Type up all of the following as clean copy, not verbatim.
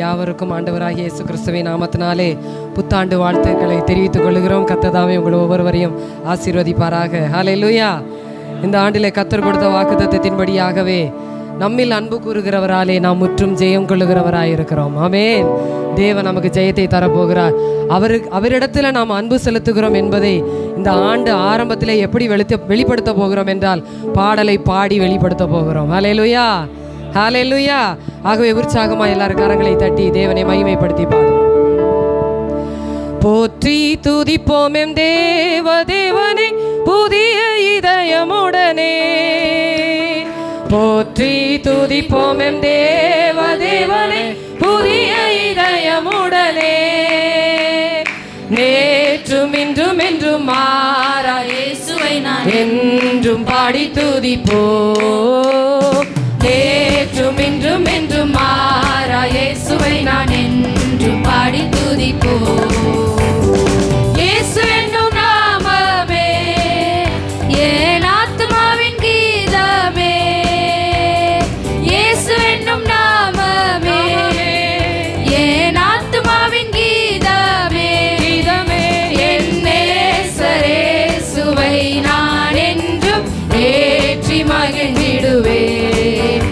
யாவருக்கும் ஆண்டவராகிய இயேசு கிறிஸ்துவின் நாமத்தினாலே புத்தாண்டு வாழ்த்துக்களை தெரிவித்துக் கொள்கிறோம். கர்த்தர் உங்கள் ஒவ்வொருவரையும் ஆசீர்வதிப்பாராக. ஹல்லேலூயா. இந்த ஆண்டிலே கர்த்தர் கொடுத்த வாக்குத்தத்தத்தின்படியாகவே நம்மில் அன்பு கூறுகிறவராலே நாம் முற்றும் ஜெயம் கொள்ளுகிறவராயிருக்கிறோம். ஆமென். தேவன் நமக்கு ஜெயத்தை தரப்போகிறார். அவரிடத்தில் நாம் அன்பு செலுத்துகிறோம் என்பதை இந்த ஆண்டு ஆரம்பத்திலே எப்படி வெளிப்படுத்த போகிறோம் என்றால் பாடலை பாடி வெளிப்படுத்த போகிறோம். ஹல்லேலூயா, ஹல்லேலூயா. ஆகவே உற்சாகமா எல்லாரும் கரங்களை தட்டி தேவனை மகிமைப்படுத்தி பாடுவோம். போற்றி துதிப்போம் எம் தேவனே புதிய இதயமுடனே, போற்றி துதிப்போம் எம் தேவனே புதிய இதயமுடனே, நேற்றும் இன்றும் என்றும் மாறா இயேசுவை நான் என்றும் பாடி துதிப்போம். நேற்றும் இன்றும் என்றும் மாறா இயேசுவை நான் என்றும் பாடி துதிப்போம். இயேசு என்னும் நாமமே என் ஆத்துமாவின் கீதமே, இயேசு என்னும் நாமமே என் ஆத்துமாவின் கீதமே, என் நேசரேசுவை நான் என்றும் ஏற்றி மகிழ்ந்திடுவேன்.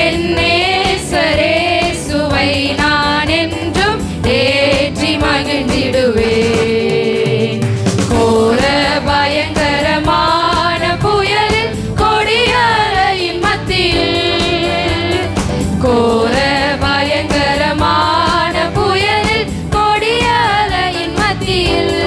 என் நேசரேசுவை நான் என்றும் ஏற்றி மகிழ்ந்திடுவேன். கோர பயங்கரமான புயலில் கொடியலையின் மத்தியில், கோர பயங்கரமான புயலில் கொடியலையின் மத்தியில்,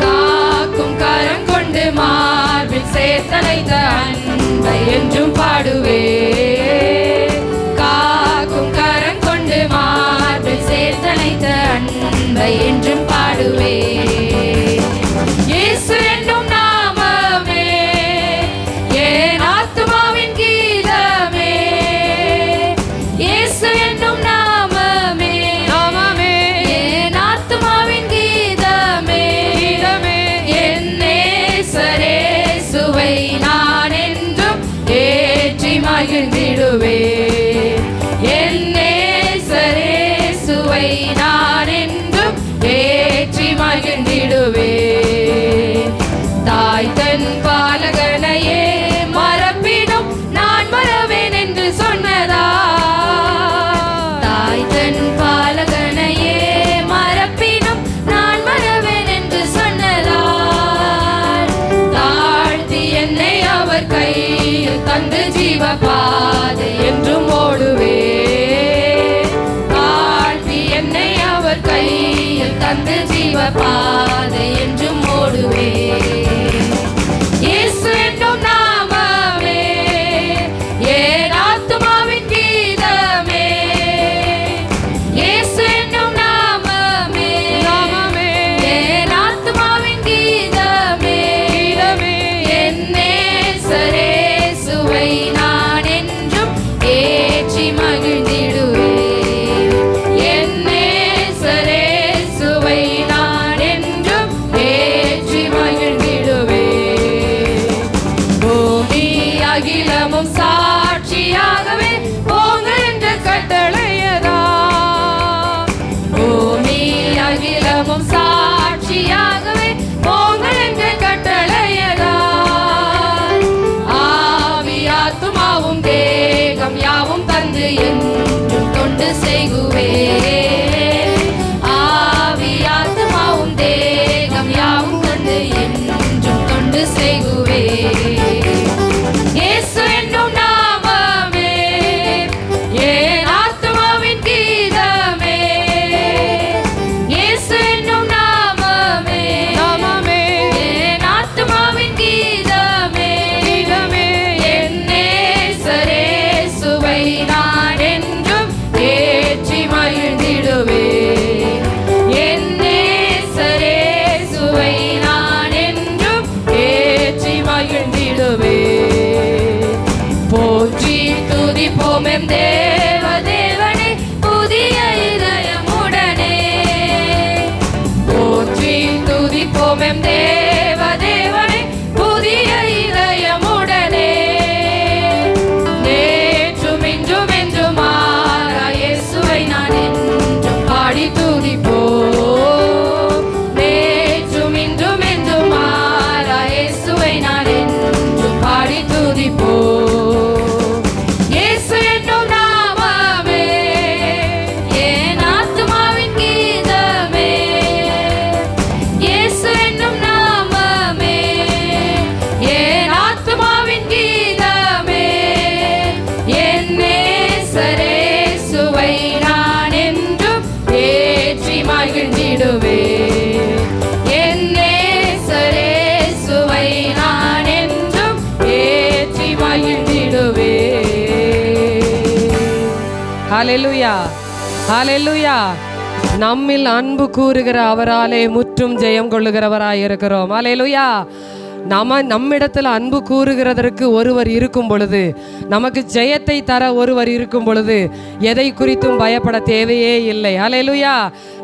காக்கும் கரம் கொண்டு மார்பில் சேர்த்தனைத்த அன்பை என்றும் பாடுவேன். காக்கும் கரம் கொண்டு மார்பில் சேர்த்தனைத்த அன்பை என்றும் பாடுவேன். இயேசு என்னும் நாமமே என் ஆத்துமாவின் கீதமே, இயேசு என்னும் நாமமே என் ஆத்துமாவின் கீதமே, என் நேசரேசுவை நான் என்றும் ஏற்றி மகிழ்ந்திடுவேன். என் நேசரேசுவை நான் என்றும் ஏற்றி மகிழ்ந்திடுவேன். தாய் தன் பாலகனையே மறப்பினும் நான் மறவேன் என்று சொன்னதா, தாய் தன் பாலகனையே மறப்பினும் நான் மறவேன் என்று சொன்னதா, தாழ்த்தி என்னை அவர் கையில் தந்து ஜீவ பாதை என்றும் ஓடுவேன். தாழ்த்தி என்னை அவர் கையில் தந்து ஜீவ பாதை என்றும் ஓடுவேன். இயேசு என்னும் நாமமே என் ஆத்துமாவின் கீதமே, இயேசு என்னும் நாமமே என் ஆத்துமாவின் கீதமே, என் நேசரேசுவை நான் என்றும் ஏற்றி மகிழ்ந்திடுவேன். என் நேசரேசுவை நான் என்றும் ஏற்றி மகிழ்ந்திடுவேன். பூமி அகிலமும் சாட்சியாகவே போங்கள் என்று கட்டளையதா, பூமி அகிலமும் சாட்சியாகவே போங்கள் என்று கட்டளையதா, ஆவி ஆத்துமாவும் தேகம் யாவும் தந்து என்றும் தொண்டு செய்குவேன். ஆவி ஆத்துமாவும் தேகம் யாவும் தந்து என்றும் தொண்டு செய்குவேன். இயேசு என்னும் நாமமே என் ஆத்துமாவின் கீதமே, இயேசு என்னும் நாமமே என் ஆத்துமாவின் கீதமே, என் நேசரேசுவை நான் என்றும் ஏற்றி மகிழ்ந்திடுவேன். ஹல்லேலூயா, ஹல்லேலூயா. நம்மில் அன்பு கூறுகிற அவராலே முற்றும் ஜெயம் கொள்ளுகிறவராய் இருக்கிறோம். ஹல்லேலூயா. நம்மிடத்தில் அன்பு கூறுகிறதற்கு ஒருவர் இருக்கும் பொழுது, நமக்கு ஜெயத்தை தர ஒருவர் இருக்கும் பொழுது, எதை குறித்தும் பயப்பட தேவையே இல்லை. ஹல்லேலூயா.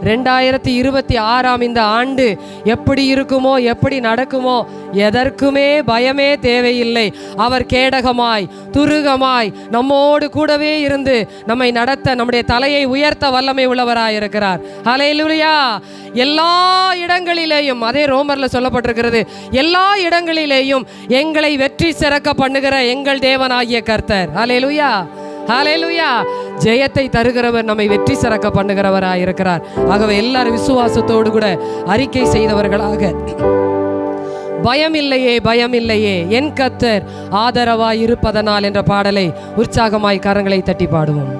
2026 இந்த ஆண்டு எப்படி இருக்குமோ, எப்படி நடக்குமோ, எதற்குமே பயமே தேவையில்லை. அவர் கேடகமாய் துருகமாய் நம்மோடு கூடவே இருந்து நம்மை நடத்த, நம்முடைய தலையை உயர்த்த வல்லமை உள்ளவராய் இருக்கிறார். ஹல்லேலூயா. எல்லா இடங்களிலேயும், அதே ரோமர்ல சொல்லப்பட்டிருக்கிறது, எல்லா இடங்களிலேயும் எங்களை வெற்றி சிறக்க பண்ணுகிற எங்கள் தேவனாகிய கர்த்தர். ஹல்லேலூயா, ஹல்லேலூயா. ஜெயத்தை தருகிறவர், நம்மை வெற்றி சிறக்க பண்ணுகிறவராய் இருக்கிறார். ஆகவே எல்லாரும் விசுவாசத்தோடு கூட அறிக்கை செய்தவர்களாக, பயமில்லையே பயமில்லையே என் கர்த்தர் ஆதரவாய் இருப்பதனால் என்ற பாடலை உற்சாகமாய் கரங்களை தட்டி பாடுவோம்.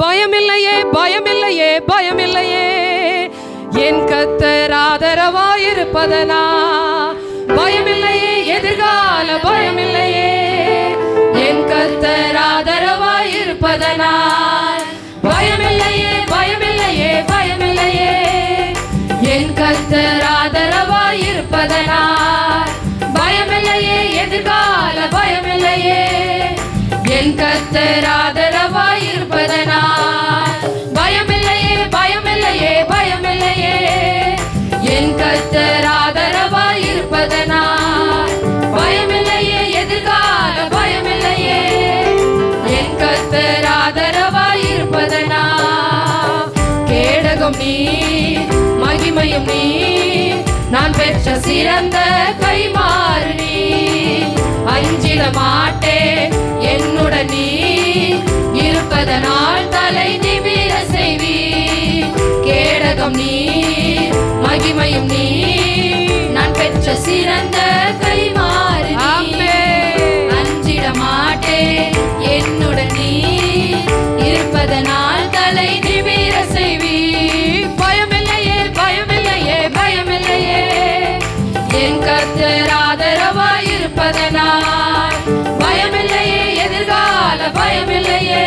பயமில்லையே பயமில்லையே பயமில்லையே என் கர்த்தர் ஆதரவாய் இருப்பதனா, பயமில்லையே எதிர்கால பயமில்லையே என் கர்த்தர் ஆதரவாய் இருப்பதனா, பயமில்லையே பயமில்லையே பயமில்லையே என் கர்த்தர் ஆதரவாய் இருப்பதனா, பயமில்லையே எதிர்கால பயமில்லையே என் கர்த்தர் ஆதரவாய் இருப்பதனா, பயமில்லையே பயமில்லையே பயமில்லையே என் கர்த்தர் ஆதரவாய் இருப்பதனா, பயமில்லையே எதிர்கால பயமில்லையே என் கர்த்தர் ஆதரவாய் இருப்பதனா. கேடகம் நீ, மகிமையும் நீ, நான் பெற்ற சிறந்த கைமாறு நீ, அஞ்சிட மாட்டேன் என்னுடன் நீ இருப்பதனால் தலை நிமிர செய்வி. கேடகம் நீ, மகிமையும் நீ, நான் பெற்ற சிறந்த கைமாறு நீ, அஞ்சிட மாட்டேன் என்னுடன் நீ இருப்பதனால் தலை நிமிர செய்வி. பயமில்லையே பயமில்லையே பயமில்லையே என் கர்த்தர் ஆதரவாய் இருப்பதனால், பயமில்லையே எதிர்கால பயமில்லையே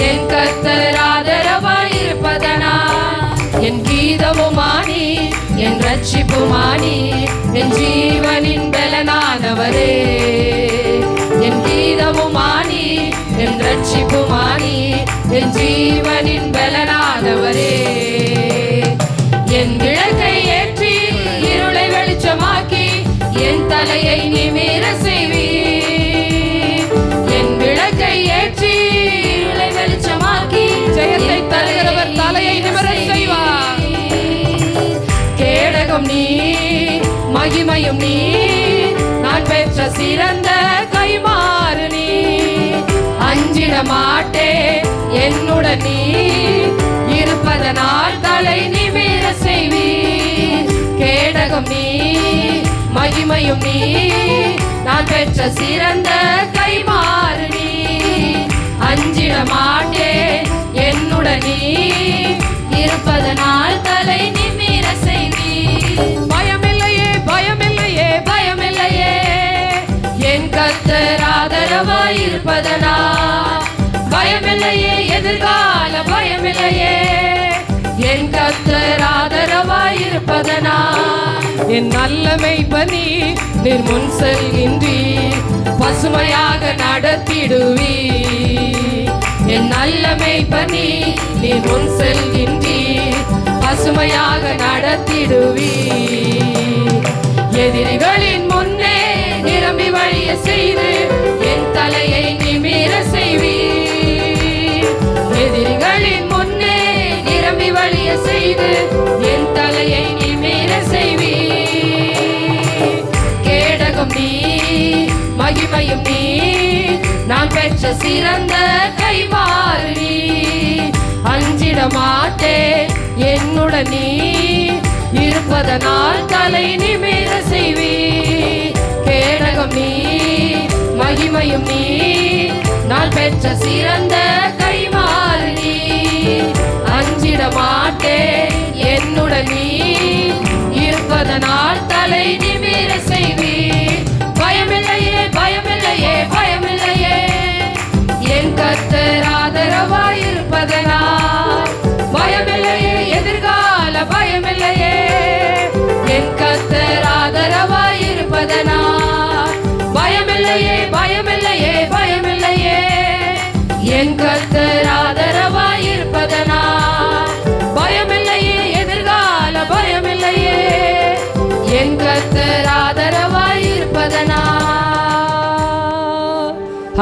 என் கர்த்தர் ஆதரவாய் இருப்பதனால், என் கீதமுமானி என் ரட்சிப்புமானி என் ஜீவனின் பலனானவரே, என் கீதமுமானி என் ரட்சிப்புமானி என் ஜீவனின் பலனானவரே, என் விளக்கை ஏற்றி இருளை வெளிச்சமாக்கி என் தலையை நிமிர செய்வி. என் விளக்கை ஏற்றி இருளை வெளிச்சமாக்கி ஜெயத்தை தருகிறவர் தலையை நிமிர செய்வார். கேடகம் நீ, மகிமையும் நீ, நான் பெற்ற சிறந்த கைமாறு நீ, அஞ்சிட மாட்டேன் என்னுடன் நீ இருப்பதனால் தலை நிமிர செய்வி. கேடகம் நீ, மகிமையும் நீ, நான் பெற்ற சிறந்த கைமாறு நீ, அஞ்சிட மாட்டேன் என்னுடன் நீ இருப்பதனால் தலை நிமிர செய்வி. பயமில்லையே பயமில்லையே பயமில்லையே என் கர்த்தர் ஆதரவாய் இருப்பதனால், பயமில்லையே எதிர்கால பயமில்லையே என் கர்த்தர் ஆதரவாய் இருப்பதனால், என் நல்ல மேய்ப்பனி நீர் முன் செல்கின்றீர் பசுமையாக நடத்திடுவீ. என் நல்ல மேய்ப்பனி நீர் முன் செல்கின்றீர் பசுமையாக நடத்திடுவீ. எதிரிகளின் முன்னே நிரம்பி வழிய செய்து என் தலையை நிமிர செய்வீ. எதிரிகளின் முன்னே நிரம்பி வழிய செய்து என் தலையை நிமிர செய்வீ. கேடகம் நீ, மகிமையும் நீ, நான் பெற்ற சிறந்த கைமாறு நீ, அஞ்சிட மாட்டேன் என்னுடன் நீ இருப்பதனால் தலை நிமிர செய்வி. கேடகம் நீ, மகிமையும் நீ, நான் பெற்ற சிறந்த கைமாறு நீ, அஞ்சிட மாட்டேன் என்னுடன் நீ இருப்பதனால் தலை நிமிர செய்வி. பயமில்லையே பயமில்லையே பயமில்லையே என் கர்த்தர் ஆதரவாயிருப்பதனால் பயமில்லையே, எதிர்கால பயமில்லையே. என் கர்த்தர் ஆதரவாயிருப்பதனால் பயமில்லையே, பயமில்லையே, பயமில்லையே. என் கர்த்தர் ஆதரவாயிருப்பதனால் பயமில்லையே, எதிர்கால பயமில்லையே. என் கர்த்தர் ஆதரவாயிருப்பதனால்.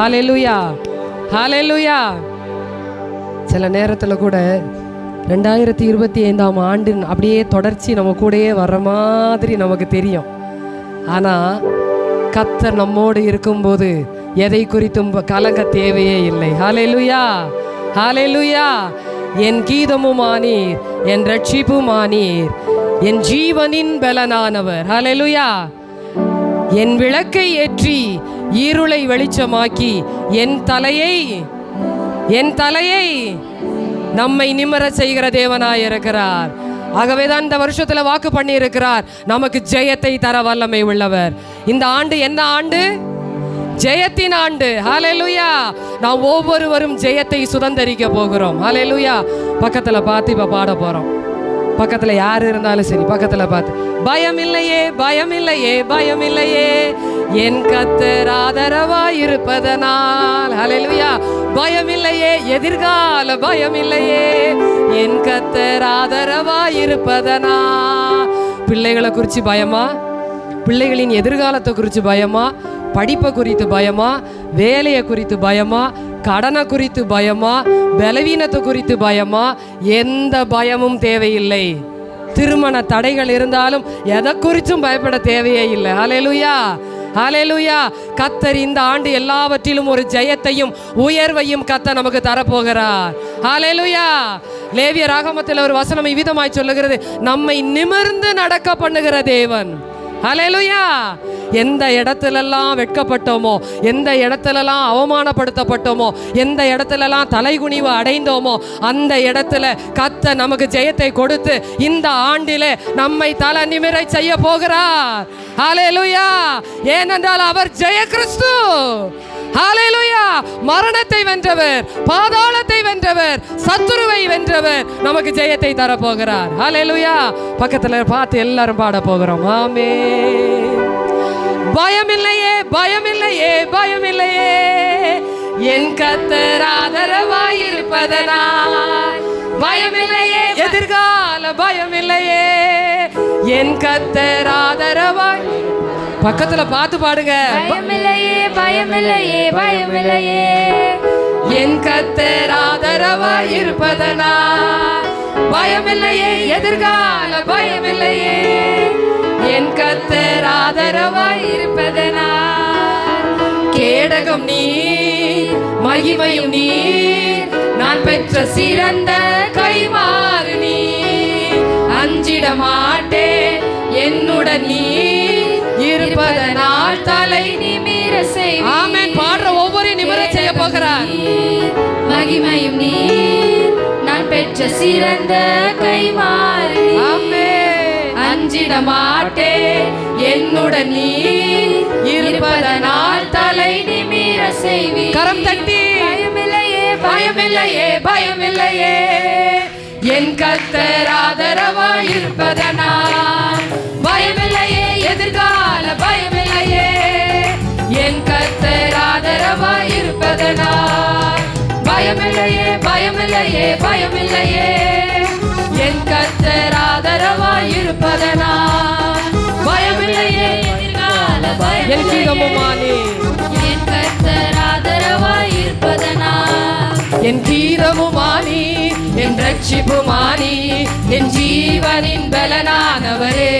ஹல்லேலூயா, ஹல்லேலூயா. சில நேரத்தில் கூட 2025ஆம் ஆண்டு அப்படியே தொடர்ச்சி நம்ம கூடயே வர்ற மாதிரி நமக்கு தெரியும். ஆனால் கர்த்தர் நம்மோடு இருக்கும்போது எதை குறித்தும் கலங்க தேவையே இல்லை. ஹல்லேலூயா, ஹல்லேலூயா. என் கீதமுமானீர், என் ரட்சிப்புமானீர், என் ஜீவனின் பலனானவர். ஹல்லேலூயா. என் விளக்கை ஏற்றி இருளை வெளிச்சமாக்கி என் தலையை நம்மை நிமிர செய்கிற தேவனாய் இருக்கிறார். ஆகவேதான் இந்த வருஷத்துல வாக்கு பண்ணி இருக்கிறார், நமக்கு ஜெயத்தை தர வல்லமை உள்ளவர். இந்த ஆண்டு என்ன ஆண்டு? ஜெயத்தின் ஆண்டு. ஹல்லேலூயா. நாம் ஒவ்வொருவரும் ஜெயத்தை சுதந்தரிக்க போகிறோம். ஹல்லேலூயா. பக்கத்துல பார்த்து இப்ப பாட போறோம். பக்கத்துல யார் இருந்தாலும் சரி, பக்கத்துல பார்த்து, பயமில்லையே, பயமில்லையே, பயமில்லையே, என் கர்த்தர் ஆதரவாயிருப்பதனால். ஹல்லேலூயா. பயமில்லையே, எதிர்கால பயமில்லையே, என் கர்த்தர் ஆதரவாயிருப்பதனால். பிள்ளைகளை குறித்து பயமா? பிள்ளைகளின் எதிர்காலத்தை குறித்து பயமா? படிப்பை குறித்து பயமா? வேலையை குறித்து பயமா? கடனை குறித்து பயமா? பலவீனத்தை குறித்து பயமா? எந்த பயமும் தேவையில்லை. திருமண தடைகள் இருந்தாலும் எதை குறித்தும் பயப்பட தேவையே இல்லை. ஹல்லேலூயா, ஹல்லேலூயா. கர்த்தர் இந்த ஆண்டு எல்லாவற்றிலும் ஒரு ஜெயத்தையும் உயர்வையும் கர்த்தர் நமக்கு தரப்போகிறார். ஹல்லேலூயா. லேவியர் ஆகமத்தில் ஒரு வசனம் இவ்விதமாய் சொல்லுகிறது, நம்மை நிமிர்ந்து நடக்க பண்ணுகிற தேவன். ஹல்லேலூயா. எந்த இடத்துலெல்லாம் வெட்கப்பட்டோமோ, எந்த இடத்துலலாம் அவமானப்படுத்தப்பட்டோமோ, எந்த இடத்துலலாம் தலைகுனிவு அடைந்தோமோ, அந்த இடத்துல கர்த்தர் நமக்கு ஜெயத்தை கொடுத்து இந்த ஆண்டிலே நம்மை தலை நிமிர செய்ய போகிறார். ஹல்லேலூயா. ஏனென்றால் அவர் ஜெய கிறிஸ்து. ஹல்லேலூயா. மரணத்தை வென்றவர், பாதாளத்தை வென்றவர், சத்துருவை வென்றவர், நமக்கு ஜெயத்தை தர போகிறார். ஹல்லேலூயா. பக்கத்துல பார்த்து எல்லாரும் பாட போகிறோம். ஆமென். பயமில்லையே, பயமில்லையே, பயமில்லையே, என் கர்த்தர் ஆதரவாயிருப்பதனால் பயமில்லையே, எதிர்கால பயமில்லையே, என் கர்த்தர் ஆதரவாய். பக்கத்துல பார்த்து பாடுங்க. பயமில்லையே, பயமில்லையே, பயமில்லையே, என் கர்த்தர் ஆதரவாயிருப்பதனால் பயமில்லையே, எதிர்கால பயமில்லையே, என் கர்த்தர் ஆதரவாயிருப்பதனால். கேடகம் நீர், மகிமையும் நீர், நான் பெற்ற சிறந்த கைமாறு நீர். அஞ்சிட மாட்டேன், என்னுடன் நீர் இருப்பதனால் தலை நிமிர செய்வீர். ஆமென். பாடுற ஒவ்வொரு நிமிர செய்ய போகிறார். மகிமையும் நீர், நான் பெற்ற சிறந்த கைமாறு. ஆமென். அஞ்சிட மாட்டேன், என்னுடன் நீர் இருப்பதனால் தலை நிமிர செய்வீர். கரம் தட்டி, பயமில்லையே, பயமில்லையே, பயமில்லையே, என் கர்த்தர் ஆதரவாயிருப்பதனால் பயமில்லையே, எதிர்கால பயமில்லையே, என் கர்த்தர் ஆதரவாயிருப்பதனால் பயமில்லையே, பயமில்லையே, பயமில்லையே, என் கர்த்தர் ஆதரவாயிருப்பதனால் பயமில்லையே, எதிர்கால பயமில்லையே, என் கீதமுமானே, என் கர்த்தர் ஆதரவாயிருப்பதனால் என் கீதமுமானி, என் ரட்சிப்புமானி, என் ஜீவனின் பலனானவரே.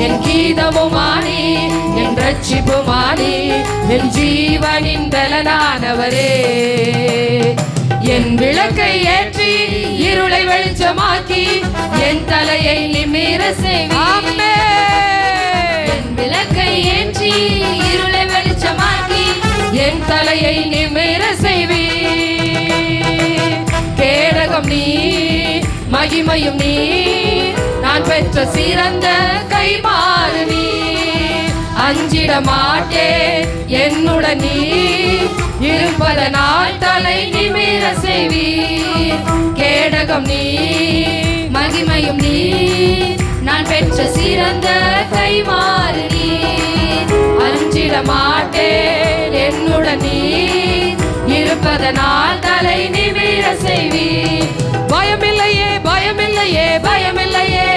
என் கீதமுமானி, என் ரட்சிப்புமானி, என் ஜீவனின் பலனானவரே. என் விளக்கை ஏற்றி இருளை வெளிச்சமாக்கி என் தலையை நிமிர செய்வீர். என் விளக்கை ஏற்றி இருளை வெளிச்சமாக்கி என் தலையை நிமிர செய்வீர். கேடகம் நீர், மகிமையும் நீர், நான் பெற்ற சிறந்த கைமாறு நீர். அஞ்சிட மாட்டேன், என்னுடன் நீர் இருப்பதனால் தலை நிமிர செய்வீர். கேடகம் நீ, மகிமையும் நீ, நான் பெற்ற சிறந்த கைமாறு நீ. அஞ்சிட மாட்டேன் என்னுடன் நீ, இருப்பதனால் தலை நிமிர செய்வீர். பயமில்லையே பயமில்லையே பயமில்லையே,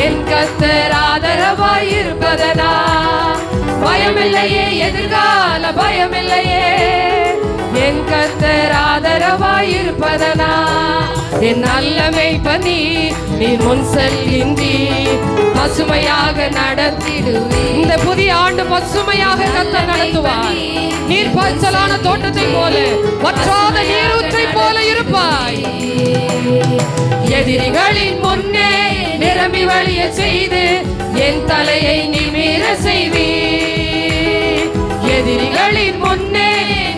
என் கர்த்தர் ஆதரவாய் இருப்பதனா. பயமில்லையே எதிர்கால பயமில்லையே, என் கர்த்தர் ஆதரவாய் இருப்பதனா. என் நல்ல மேய்ப்பனி நீ முன் செல்கின்றி, பசுமையாக நடத்திடுவே. இந்த புதிய ஆண்டு பசுமையாக கர்த்தர் நடத்துவார். நீர் பாய்ச்சலான தோட்டத்தை போல, வற்றாத நீரூற்றை போல இருப்பாய். எதிரிகளின் முன்னே நிரம்பி வழிய செய்து என் தலையை நிமிர செய்வீர். எதிரிகளின் முன்னே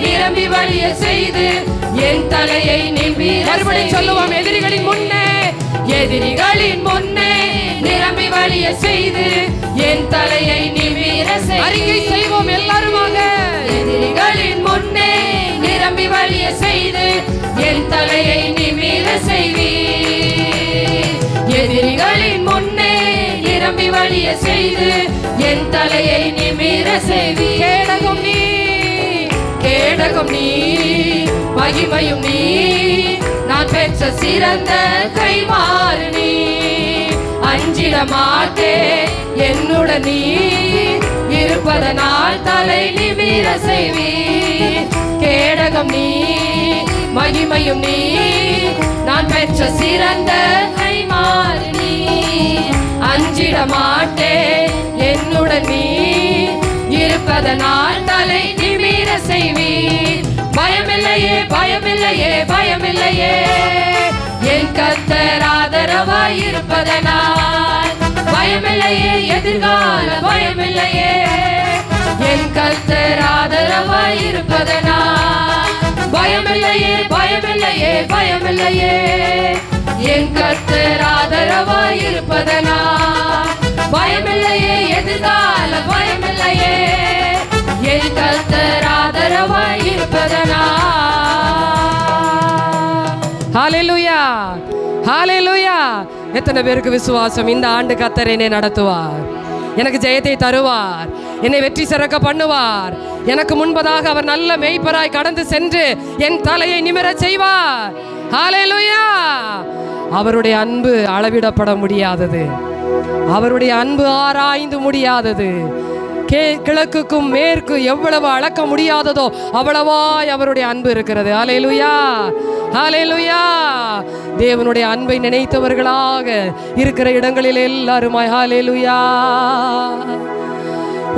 நிரம்பி வழிய செய்து என் தலையை நிமிர. மறுபடியும் சொல்லுவோம், எதிரிகளின் முன்னே, எதிரிகளின் முன்னே நிரம்பி வழிய செய்து என் தலையை நிமிர செய்வீர். அறிக்கை செய்வோம் எல்லாருமாக. எதிரிகளின் முன்னே நிரம்பி வழிய செய்து என் தலையை நிமிர செய்வீர். எதிரிகளின் முன்னே நிரம்பி வழிய செய்து என் தலையை நிமிர செய்வீர். கேடகம் நீ, கேடகம் நீ, மகிமையும் நீ, நான் பெற்ற சிறந்த கைமாறு நீ. அஞ்சிட மாட்டேன் என்னுடன் நீ, இருப்பதனால் தலை நிமிர செய்வீர். கேடகம் நீ, மகிமையும் நீ, நான் பெற்ற சிறந்த கைமாறு நீ. அஞ்சிட மாட்டேன் என்னுடன் நீ, இருப்பதனால் தலை நிமிர செய்வீர். பயமில்லையே பயமில்லையே பயமில்லையே, என் கர்த்தர் ஆதரவாய் இருப்பதனால். பயமில்லையே எதிர்கால பயமில்லையே, என் கர்த்தர் ஆதரவாய் இருப்பதனால். பயமில்லையே பயமில்லையே பயமில்லையே, என் கர்த்தர் ஆதரவாய் இருப்பதனால். பயமில்லையே எதிர்கால பயமில்லையே, என் கர்த்தர் ஆதரவாய் இருப்பதனால். ஹalleluya ஹalleluya. எத்தனை பேருக்கு விசுவாசம் இந்த ஆண்டு கர்த்தர் என்னை நடத்துவார், எனக்கு ஜெயத்தை தருவார், என்னை வெற்றி சிறக்க பண்ணுவார். எனக்கு முன்பதாக அவர் நல்ல மேய்ப்பராய் கடந்து சென்று என் தலையை நிமிர செய்வார். ஹalleluya. அவருடைய அன்பு அளவிடப்பட முடியாதது, அவருடைய அன்பு ஆராய்ந்து முடியாதது. கிழக்குக்கும் மேற்கு எவ்வளவு அளக்க முடியாததோ அவ்வளவாய் அவருடைய அன்பு இருக்கிறது. ஹalleluya ஹalleluya. தேவனுடைய அன்பை நினைத்தவர்களாக இருக்கிற இடங்களில் எல்லாருமாய் ஹalleluya.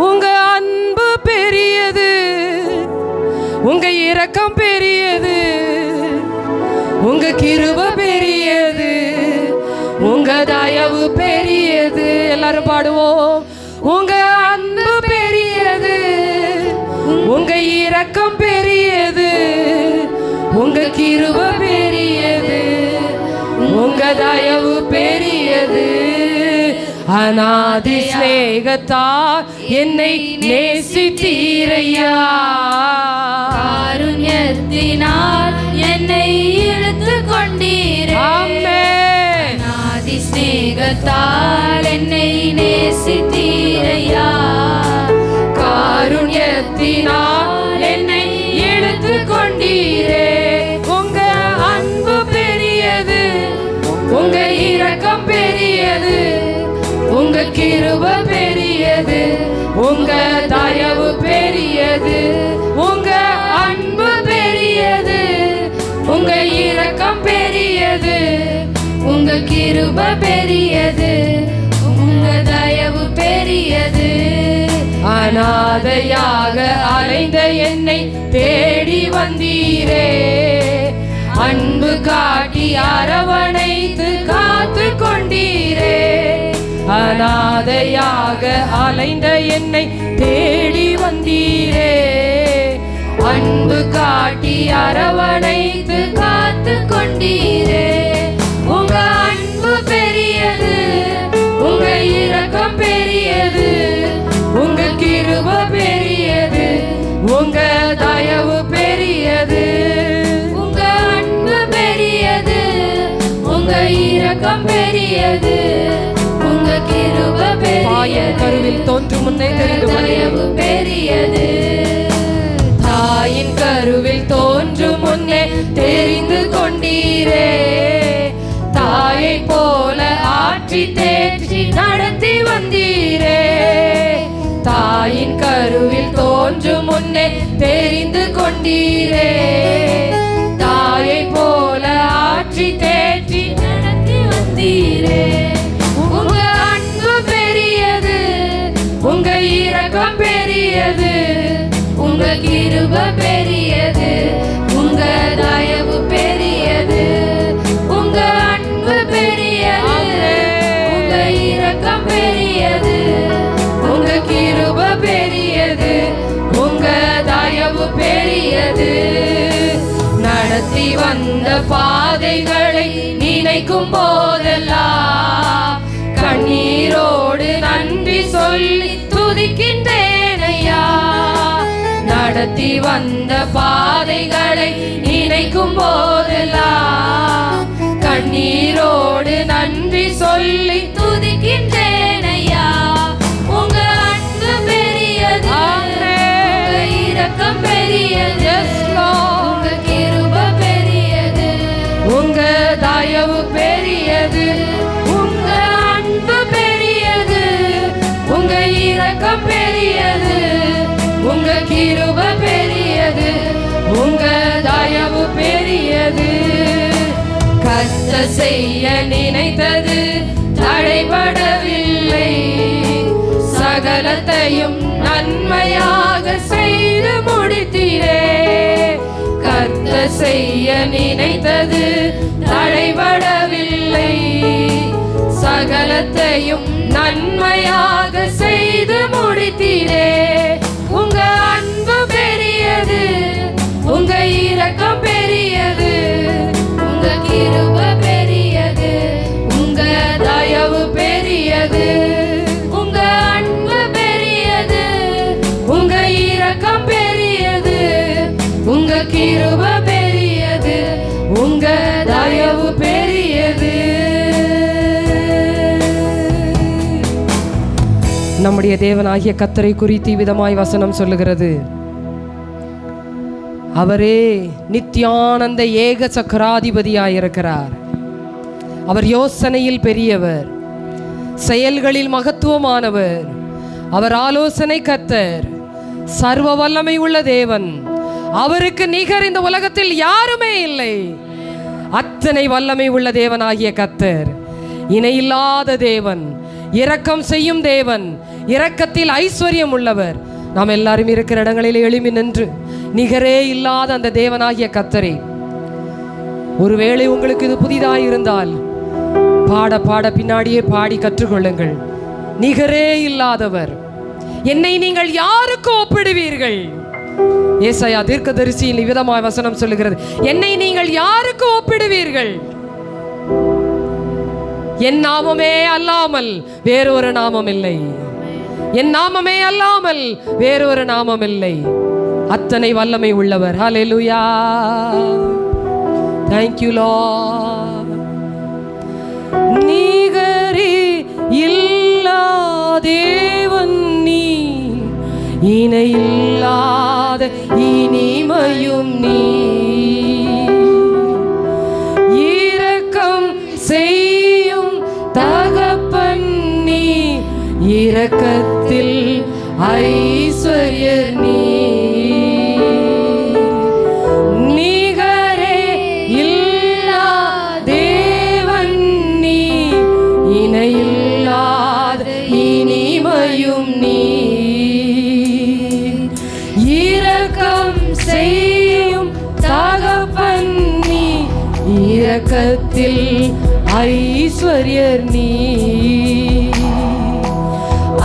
உங்க அன்பு பெரியது, உங்க இரக்கம் பெரியது, உங்க கிருபை பெரியது, உங்க தயவு பெரியது. எல்லாரும் பாடுவோம். உங்க அன்பு பெரியது, உங்க இரக்கம் பெரியது, உங்க கிருபை பெரியது, உங்க தயவு பெரியது. அநாதி ஸ்நேகத்தால் என்னை நேசித்தீரையா, காருண்யத்தினால் என்னை இழுத்து கொண்டீரே. ஆமென். அநாதி ஸ்நேகத்தால் என்னை நேசித்தீரையா, காருண்யத்தினால் என்னை இழுத்து கொண்டீரே. உங்க அன்பு பெரியது, உங்க இரக்கம் பெரியது, உங்க கிருபை பெரியது, உங்க தயவு பெரியது, உங்க அன்பு பெரியது, உங்க இரக்கம் பெரியது, உங்க கிருபை பெரியது, உங்க தயவு பெரியது. அநாதையாக அலைந்த என்னை தேடி வந்தீரே, அன்பு காட்டி அரவணைத்து காத்து கொண்டீரே. அநாதையாக அலைந்த என்னை தேடி வந்தீரே, அன்பு காட்டி அரவணைத்து காத்து கொண்டீரே. உங்க அன்பு பெரியது, உங்க இரக்கம் பெரியது, உங்க கிருபை பெரியது, உங்க தயவு இரக்கம் பெரியது, உங்க கிருபை பெரியது. கருவில் தோன்றும் முன்னே தெரிந்து தயவு பெரியது. தாயின் கருவில் தோன்றும் முன்னே தெரிந்து கொண்டீரே. தாயை போல ஆற்றி தேற்றி நடத்தி வந்தீரே. தாயின் கருவில் தோன்றும் முன்னே தெரிந்து கொண்டீரே. தாயை போல ஆற்றி தேற்றி நடத்தி வந்தீரே. உங்க அன்பு பெரியது, உங்க இரக்கம் பெரியது, உங்க கிருபை பெரியது, உங்க தயவு பெரியது. உங்க அன்பு பெரியது, உங்க இரக்கம் பெரியது, உங்க கிருபை பெரியது, உங்க தயவு பெரியது. நடத்தி வந்த பாதைகளை நினைக்கும் போதெல்லாம் கண்ணீரோடு நன்றி சொல்லி துதிக்கின்றேனையா. நடத்தி வந்த பாதைகளை நினைக்கும் போதெல்லாம் கண்ணீரோடு நன்றி சொல்லி துதிக்கின்றேனையா. உங்க அன்பு பெரியது, உங்க இரக்கம் பெரியது, உங்க கிருபை பெரியது, உங்க தயவு பெரியது. உங்க அன்பு பெரியது, உங்க இரக்கம் பெரியது, உங்க கிருபை பெரியது, உங்க தயவு பெரியது. கர்த்தர் செய்ய நினைத்தது தடைபடவில்லை, சகலத்தையும் நன்மையாக செய்து முடித்தீரே. கர்த்தர் செய்ய நினைத்தது தடைபடவில்லை, சகலத்தையும் நன்மையாக செய்து முடித்தீரே. உங்க அன்பு பெரியது, உங்க இரக்கம் பெரியது, உங்க கிருபை பெரியது, உங்க தயவு பெரியது. உங்க அன்பு பெரியது, உங்க இரக்கம் பெரியது, உங்க கிருபை பெரியது, உங்க தயவு பெரியது. நம்முடைய தேவனாகிய கர்த்தரை குறித்து விதமாய் வசனம் சொல்லுகிறது. அவரே நித்யானந்த ஏக சக்கராதிபதியாயிருக்கிறார். அவர் யோசனையில் பெரியவர், செயல்களில் மகத்துவமானவர். அவர் ஆலோசனை கர்த்தர், சர்வ வல்லமை உள்ள தேவன். அவருக்கு நிகர் இந்த உலகத்தில் யாருமே இல்லை. அத்தனை வல்லமை உள்ள தேவனாகிய கர்த்தர், இணையில்லாத தேவன், இரக்கம் செய்யும் தேவன், இரக்கத்தில் ஐஸ்வர்யம் உள்ளவர். நாம் எல்லாரும் இருக்கிற இடங்களில் எழும்பி நின்று நிகரே இல்லாத அந்த தேவனாகிய கர்த்தரை, ஒருவேளை உங்களுக்கு இது புதிதாக இருந்தால் பாட பாட பின்னாடியே பாடி கற்றுக்கொள்ளுங்கள். நிகரே இல்லாதவர், என்னை நீங்கள் யாருக்கு ஒப்பிடுவீர்கள்? ஏசாயா தீர்க்கதரிசியின் விதமாய் வசனம் சொல்லுகிறது, என்னை நீங்கள் யாருக்கு ஒப்பிடுவீர்கள்? என் நாமமே அல்லாமல் வேறொரு நாமம் இல்லை. என் நாமமே அல்லாமல் வேறொரு நாமம் இல்லை. அத்தனை வல்லமை உள்ளவர். ஹல்லேலூயா. Thank you Lord. நிகரே இல்லா தேவன் நீ, இணையில்லாத இனிமையும் நீ. இரக்கம் செய்யும் தகப்பன் நீ, இரக்கத்தில் ஐஸ்வர்யர் நீ. நிகரே இல்லா தேவன் நீ, இணையில்லாத இனிமையும் நீ. இரக்கம் செய்யும் தகப்பன் நீ, இரக்கத்தில் ஐஸ்வர்யர் நீ.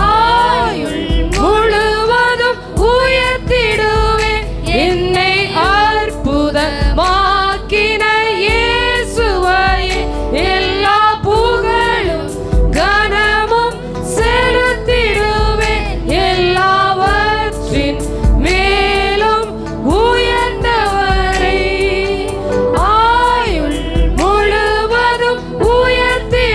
ஆயுள் முழுவதும் உயர்த்திடுவேன் என்னை அற்புதமாக்கின இயேசுவையே. எல்லா புகழும் கனமும் செலுத்திடுவேன், எல்லாவற்றின் மேலும் உயர்ந்தவரை. ஆயுள் முழுவதும் உயர்த்தி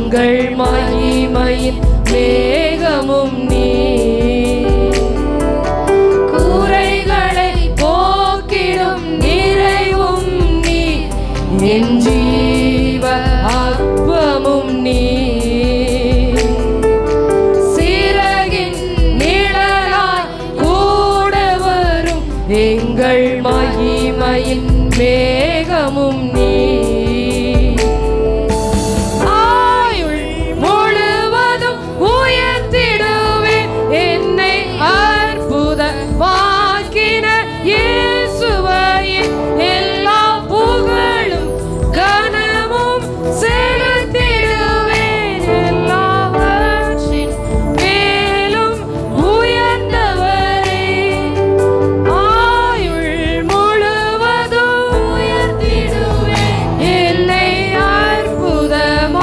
எங்கள் மகிமையின் மேகமும் நீ, குறைகளை போக்கிடும் நிறைவும் நீ, என் ஜீவ அப்பமும் நீ, சிறகின் நிழலாய் கூட வரும் எங்கள் மகிமையின் மேகமும் நீ, ஆயுள் முழுவதும் உயர்த்திடுவேன் என்னை அற்புதமாக்கின இயேசுவையே, எல்லா புகழும் கனமும் செலுத்திடுவேன், எல்லாவற்றின் மேலும் உயர்ந்தவரே. ஆயுள் முழுவதும் உயர்த்திடுவேன் என்னை அற்புதமாக்கின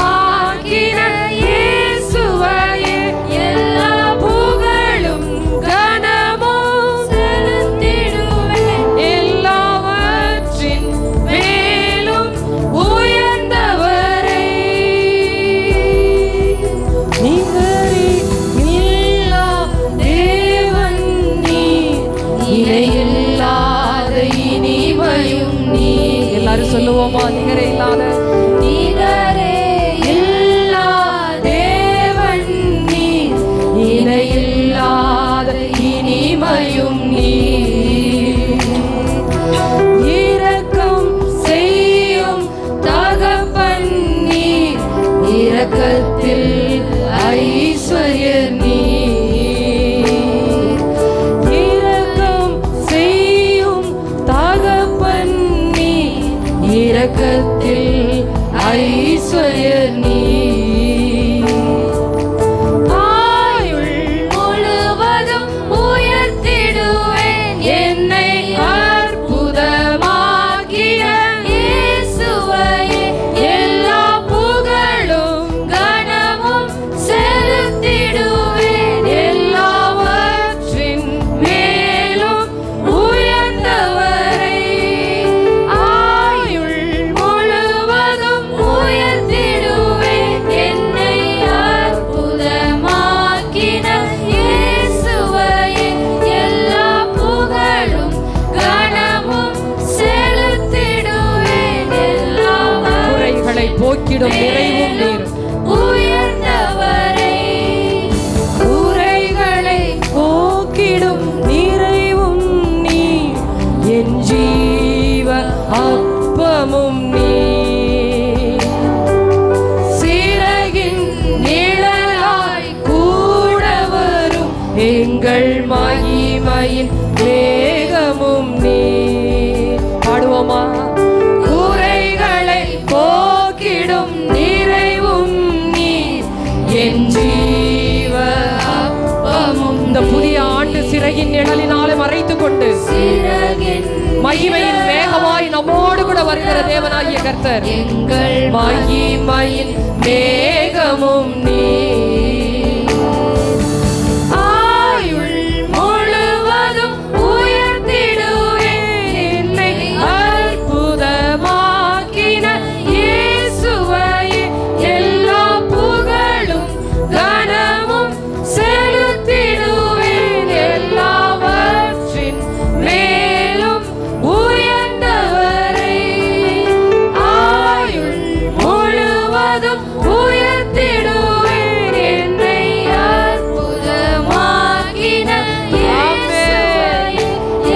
இயேசுவையே, எல்லா புகழும் கனமும் செலுத்திடுவேன், எல்லாவற்றின் மேலும் உயர்ந்தவரே. நீங்களே இல்லா தேவன் நீர், இணையில்லாத இனிமையும் நீ. எல்லாரும் சொல்லுவோமா? நிகரே இல்லாத நிகரே இல்லா தேவன் நீ, இணையில்லாத இனிமையும் நீ, இரக்கம் செய்யும் தகப்பன் நீ, இரக்கத்தில் ஐஸ்வர்யர் நீ, இரக்கம் செய்யும் தகப்பன் நீ, இரக்கத்தில் ஐஸ்வர்யர் நீ. ஆயுள் முழுவதும் உயர்த்திடுவேன் என்னை அற்புதமாக்கின இயேசுவையே, எல்லா புகழும் கனமும் செலுத்திடுவேன், எல்லாவற்றின் மேலும் உயர்ந்தவரே. ஆயுள் முழுவதும் உயர்த்திடுவேன் என்னை அற்புதமாக்கின இயேசுவையே, எல்லா புகழும் கனமும் செலுத்திடுவேன், குறைகளை போக்கிடும் நிறைவும் நீர், உயர்ந்தவரே. குறைகளை போக்கிடும் நிறைவும் நீ, என் ஜீவ அப்பமும் நீ, சிறகின் நிழலாய் கூட வரும் எங்கள் மகிமையின் மேகமும் நீ. பாடுவோமா? குறைகளை போக்கிடும் நிறைவும் நீ, என் ஜீவ அப்பமும் இந்த புதிய ஆண்டு சிறகின் நிழலினாலே மறைத்து கொண்டு சிறகின் மகிமையின் மேகமாய் நம்மோடு கூட வருகிற தேவனாகிய கர்த்தர், எங்கள் மகிமையின் மேகமும் நீ, ஆயுள் முழுவதும் உயர்த்திடுவேன் என்னை அற்புதமாக்கின இயேசுவையே, எல்லா புகழும் கனமும் செலுத்திடுவேன், எல்லாவற்றின் மேலும் உயர்ந்தவரே. ஆயுள் முழுவதும் உயர்த்திடுவேன் என்னை அற்புதமாக்கின இயேசுவையே,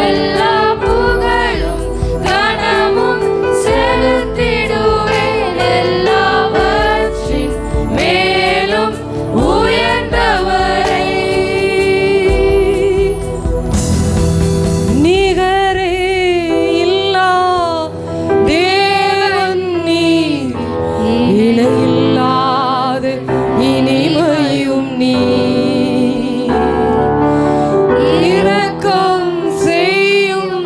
எல்லா புகழும் கனமும் செலுத்திடுவேன், எல்லாவற்றின் மேலும் உயர்ந்தவரே. நிகரே இல்லா தேவன் நீர், இணையில்லாத இனிமையும் நீ, இரக்கம் செய்யும்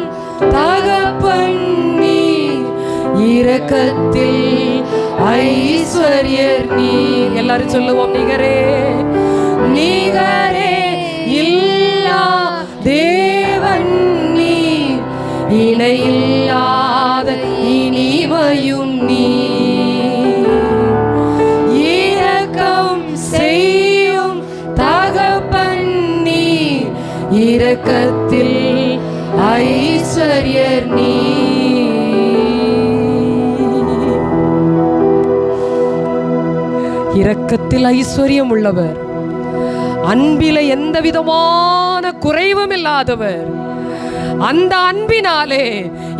தகப்பன் நீர், இரக்கத்தில் ஐஸ்வர்யர் நீ. எல்லாரும் சொல்லுவோம், நிகரே நிகரே இல்லா தேவன் நீர், இணையில்லாத இனிமையும் நீ, இரக்கம் இரக்கத்தில் ஐஸ்வர்யர் நீ. இரக்கத்தில் ஐஸ்வர்யம் உள்ளவர், அன்பில எந்த விதமான குறைவும் இல்லாதவர். அந்த அன்பினாலே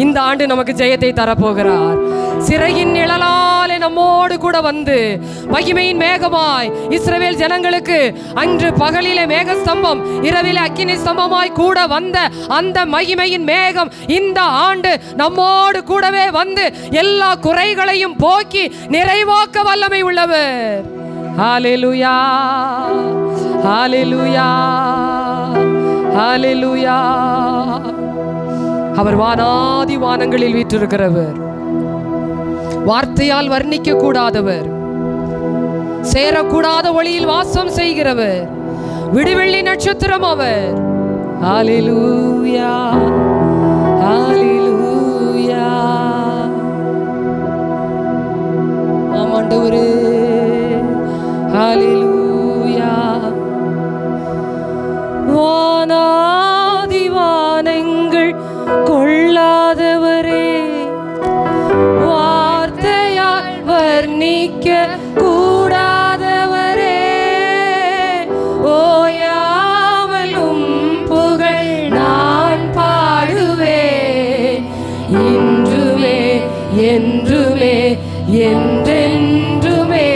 இந்த ஆண்டு நமக்கு ஜெயத்தை தரப்போகிறார். சிறையின் நிழலாலே நம்மோடு கூட வந்து மகிமையின் மேகமாய் இஸ்ரவேல் ஜனங்களுக்கு அன்று பகலிலே மேகஸ்தம்பம், இரவிலே அக்கினி ஸ்தம்பமாய் கூட வந்த அந்த மகிமையின் மேகம் இந்த ஆண்டு நம்மோடு கூடவே வந்து எல்லா குறைகளையும் போக்கி நிறைவாக்க வல்லமை உள்ளவர். ஹல்லேலூயா, ஹல்லேலூயா, ஹல்லேலூயா. அவர் வானாதி வானங்களில் வீற்றிருக்கிறவர், வார்த்தையால் வர்ணிக்க கூடாதவர், சேரக்கூடாத ஒளியில் வாசம் செய்கிறவர், விடிவெள்ளி நட்சத்திரம் அவர். ஹல்லேலூயா, ஹல்லேலூயா. ஆண்டவரே, ஹல்லேலூயா. வானாதி வானங்கள் கொள்ளாதவரே, வார்த்தையால் வர்ணிக்க கூடாதவரே, ஓயாமலும் புகழ் நான் பாடுவேன், இன்றுமே என்றுமே என்றென்றுமே.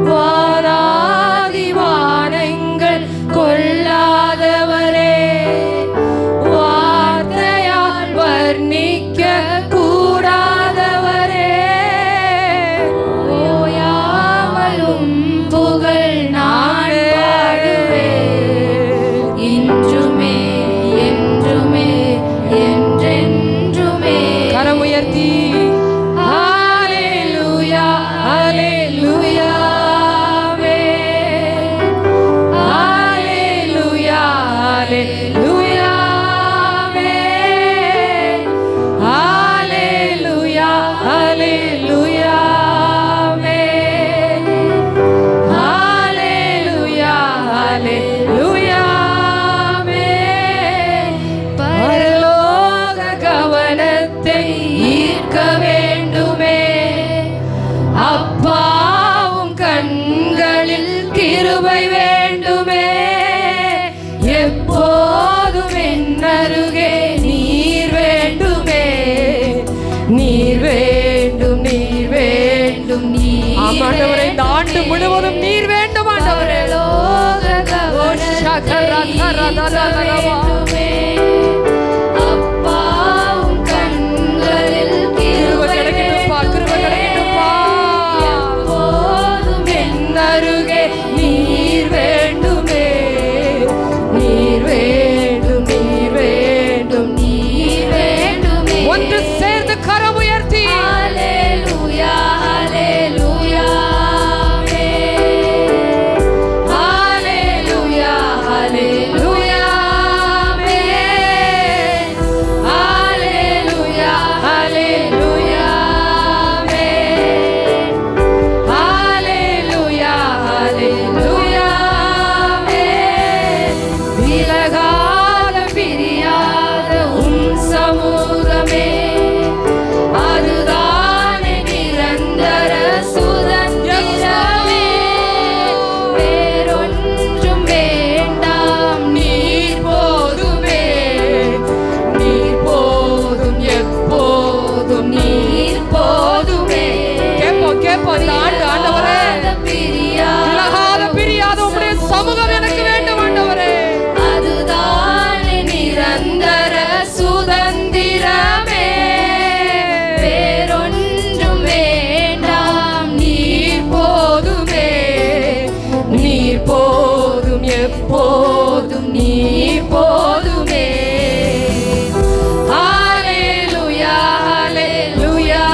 வானாதி வானங்கள் கொள்ளாதவரே, வார்த்தையால் வர்ணிக்க கூடாதவரே, ஓயாமலும் புகழ் நான் பாடுவேன், இன்றுமே என்றுமே என்றென்றுமே. கரம் உயர்த்தி ஹல்லேலூயா, ஹல்லேலூயா, ஹல்லேலூயா, ஹல்லேலூயா, ஹல்லேலூயா, ஹல்லேலூயா, ஹல்லேலூயா, ஹல்லேலூயா. பரலோக கவனத்தை ஈர்க்க வேண்டுமே, அப்பாவும் கண்களில் கிருபை வேண்டுமே, எப்போதும் என்னருகே நீர் வேண்டுமே, நீர் வேண்டும், நீர் வேண்டும், நீர். ஆண்டவரே, இந்த ஆண்டு முழுவதும் நீர் வேண்டும் ஆண்டவரே. பரலோக கவனத்தை ஈர்க்க வேண்டுமே, அப்பாவும் கண்களில் கிருபை கிடைக்கட்டும்பா, கிருபை கிடைக்கட்டும்பா. எப்போதும் என்னருகே நீர் வேண்டுமே, நீர் வேண்டும், நீர் வேண்டும், நீர் வேண்டுமே. ஒன்று சேர்ந்து கரம் உயர்த்தி ஹல்லேலூயா, ஹல்லேலூயா, ஹல்லேலூயா, ஹல்லேலூயா, ஹல்லேலூயா, ஹல்லேலூயா, ஹல்லேலூயா, ஹல்லேலூயா. விலகாத பிரியாத உன் சமூகமே, அதுதானே நிரந்தர சுதந்திரமே, வேறொன்றும் வேண்டாம், நீர் போதுமே, நீர் போதும், எப்போதும் நீர் போதுமே. கேட்போம், கேட்போம். இந்த ஆண்டு ஆண்டவரே, விலகாத பிரியாத உம்முடைய சமூகம் எனக்கு வேண்டும் ஆண்டவரே. அதுதானே நிரந்தர சுதந்திரமே, வேறொன்றும் வேண்டாம், நீர் போதுமே, நீர் போதும், எப்போதும் நீர் போதுமே. ஹல்லேலூயா, ஹல்லேலூயா,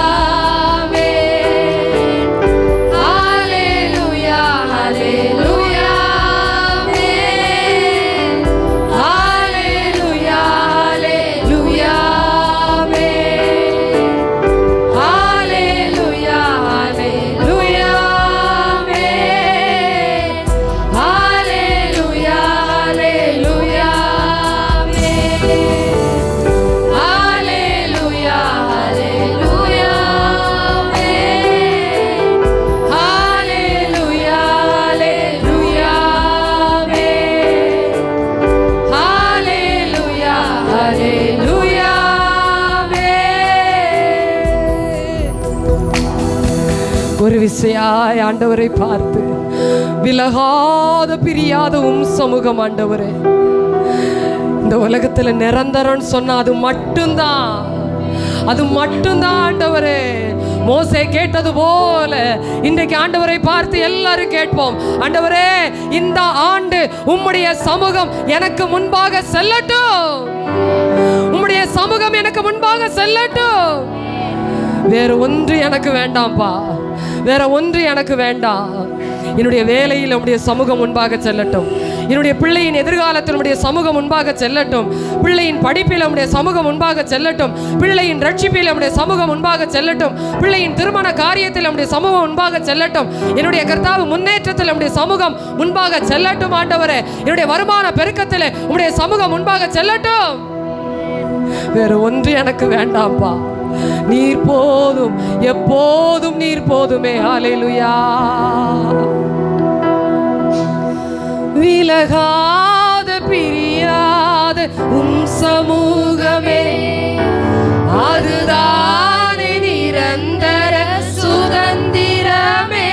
ஒரு விசையாய் ஆண்டவரை பார்த்து விலகாத பிரியாத சமூகம் ஆண்டவரே. இந்த உலகத்துல நிரந்தரம் சொன்னா அது மட்டும்தான் ஆண்டவரே. மோசே கேட்டது போல இன்றைக்கு ஆண்டவரை பார்த்து எல்லாரும் கேட்போம். ஆண்டவரே, இந்த ஆண்டு உம்முடைய சமூகம் எனக்கு முன்பாக செல்லட்டும். உம்முடைய சமூகம் எனக்கு முன்பாக செல்லட்டும். வேற ஒன்று எனக்கு வேண்டாம்ப்பா, வேற ஒன்று எனக்கு வேண்டாம். என்னுடைய வேலையில் உம்முடைய சமூகம் முன்பாக செல்லட்டும். என்னுடைய பிள்ளையின் எதிர்காலத்தில் உம்முடைய சமூகம் முன்பாக செல்லட்டும். பிள்ளையின் படிப்பில் உம்முடைய சமூகம் முன்பாக செல்லட்டும். பிள்ளையின் ரட்சிப்பில் உம்முடைய சமூகம் முன்பாக செல்லட்டும். பிள்ளையின் திருமண காரியத்தில் உம்முடைய சமூகம் முன்பாக செல்லட்டும். என்னுடைய கர்த்தாவு முன்னேற்றத்தில் உம்முடைய சமூகம் முன்பாக செல்லட்டும். ஆண்டவரே, என்னுடைய வருமான பெருக்கத்தில் உம்முடைய சமூகம் முன்பாக செல்லட்டும். வேற ஒன்று எனக்கு வேண்டாம்ப்பா. நீர் போதும், எப்போதும் நீர் போதுமே. ஹல்லேலூயா. விலகாத பிரியாத சமூகமே, அதுதானே நிரந்தர சுதந்திரமே.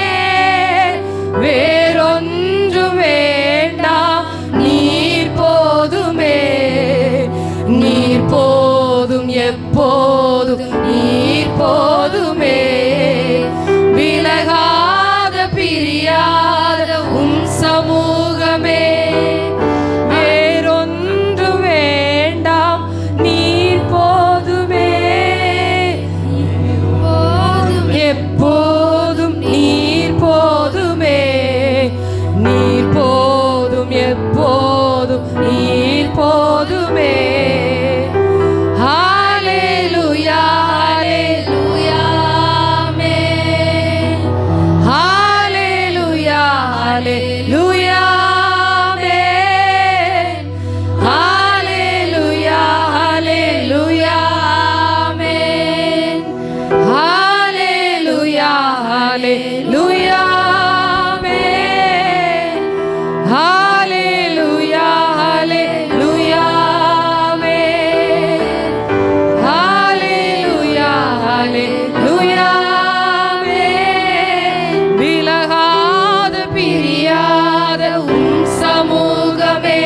வேறொன்று வேண்டாம், நீர் போதுமே. நீர் போதும், எப்போதும் நீர் போதுமே. விலகாத பிரியாத சமூகமே, வேறொன்று வேண்டாம், நீர் போதுமே. எப்போதும் நீர் போதுமே. நீர் போதும், எப்போதும் நீர் போதுமே. ஹல்லேலூயா, ஹல்லேலூயா, ஆமென். ஹல்லேலூயா, ஹல்லேலூயா, ஆமென். ஹல்லேலூயா, ஹல்லேலூயா, ஆமென். ஹல்லேலூயா, ஹல்லேலூயா, ஆமென். ஹல்லேலூயா, ஹல்லேலூயா, ஆமென். ஹல்லேலூயா, ஹல்லேலூயா, ஆமென். விலகாத பிரியாத சமூகமே,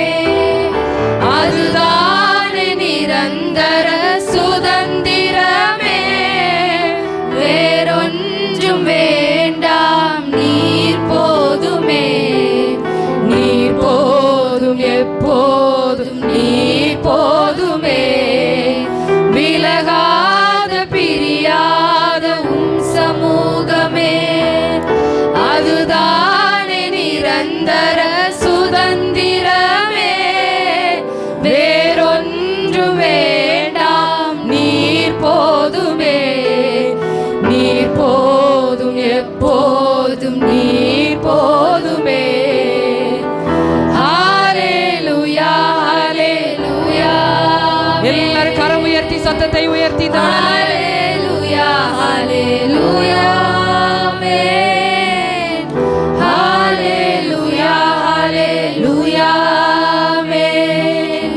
அதுதானே நிரந்தர சுதந்திரமே. வேறொன்றும் வேண்டாம், நீர் போதுமே. நீர் போதும், எப்போதும் நீர் போதுமே. விலகாத பிரியாத சமூகமே, அதுதானே நிரந்தர சுதந்திரமே. வேறொன்று வேண்டாம், நீர் போதுமே. நீர் போதும், எப்போதும் நீர் போதுமே. ஹல்லேலூயா, ஹல்லேலூயா. எல்லாரும் கரம் உயர்த்தி சத்தத்தை உயர்த்தி ஹல்லேலூயா, ஹல்லேலூயா, ஆமென். ஹல்லேலூயா, ஹல்லேலூயா, ஆமென்.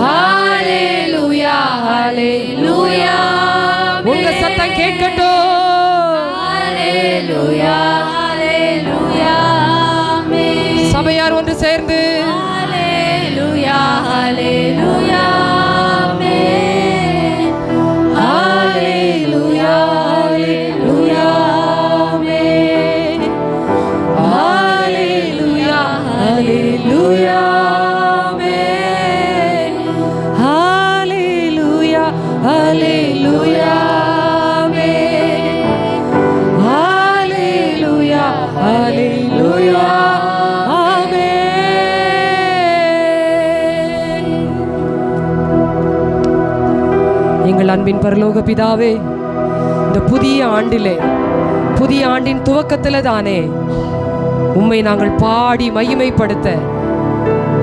ஹல்லேலூயா, ஹல்லேலூயா, உங்க சத்தம் கேட்கட்டும். ஹல்லேலூயா, ஹல்லேலூயா, ஆமென். சபையார் ஒன்று சேர்ந்து ஹல்லேலூயா, ஹல்லேலூயா, ஆமென். ஹல்லேலூயா, ஹல்லேலூயா, ஆமென். ஹல்லேலூயா, ஹல்லேலூயா, ஆமென். ஹல்லேலூயா, ஹல்லேலூயா, ஆமென். ஹல்லேலூயா, ஹல்லேலூயா, ஆமென். எங்கள் அன்பின் பரலோக பிதாவே, இந்த புதிய ஆண்டிலே, புதிய ஆண்டின் துவக்கத்தில் தானே உம்மை நாங்கள் பாடி மகிமைப்படுத்த,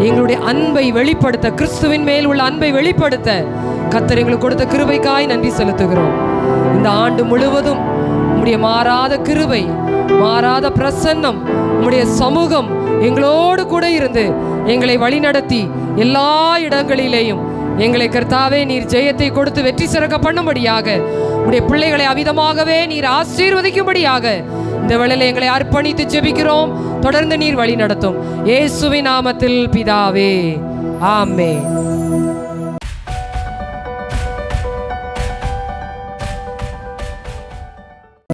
எங்களுடைய அன்பை வெளிப்படுத்த, கிறிஸ்துவின் மேல் உள்ள அன்பை வெளிப்படுத்த கர்த்தர் எங்களுக்கு கொடுத்த கிருபைக்காய் நன்றி செலுத்துகிறோம். இந்த ஆண்டு முழுவதும் உம்முடைய மாறாத கிருபை, மாறாத பிரசன்னம், உம்முடைய சமூகம் எங்களோடு கூட இருந்து எங்களை வழிநடத்தி எல்லா இடங்களிலேயும் எங்களை கர்த்தாவே நீர் ஜெயத்தை கொடுத்து வெற்றி சிறக்க பண்ணும்படியாக உடைய பிள்ளைகளை அவிதமாகவே நீர் ஆசீர்வதிக்கும்படியாக இந்த வேளையில எங்களை அர்ப்பணித்து ஜெபிக்கிறோம். தொடர்ந்து நீர் வழி நடத்தும். இயேசுவின் நாமத்தில் பிதாவே, ஆமென்.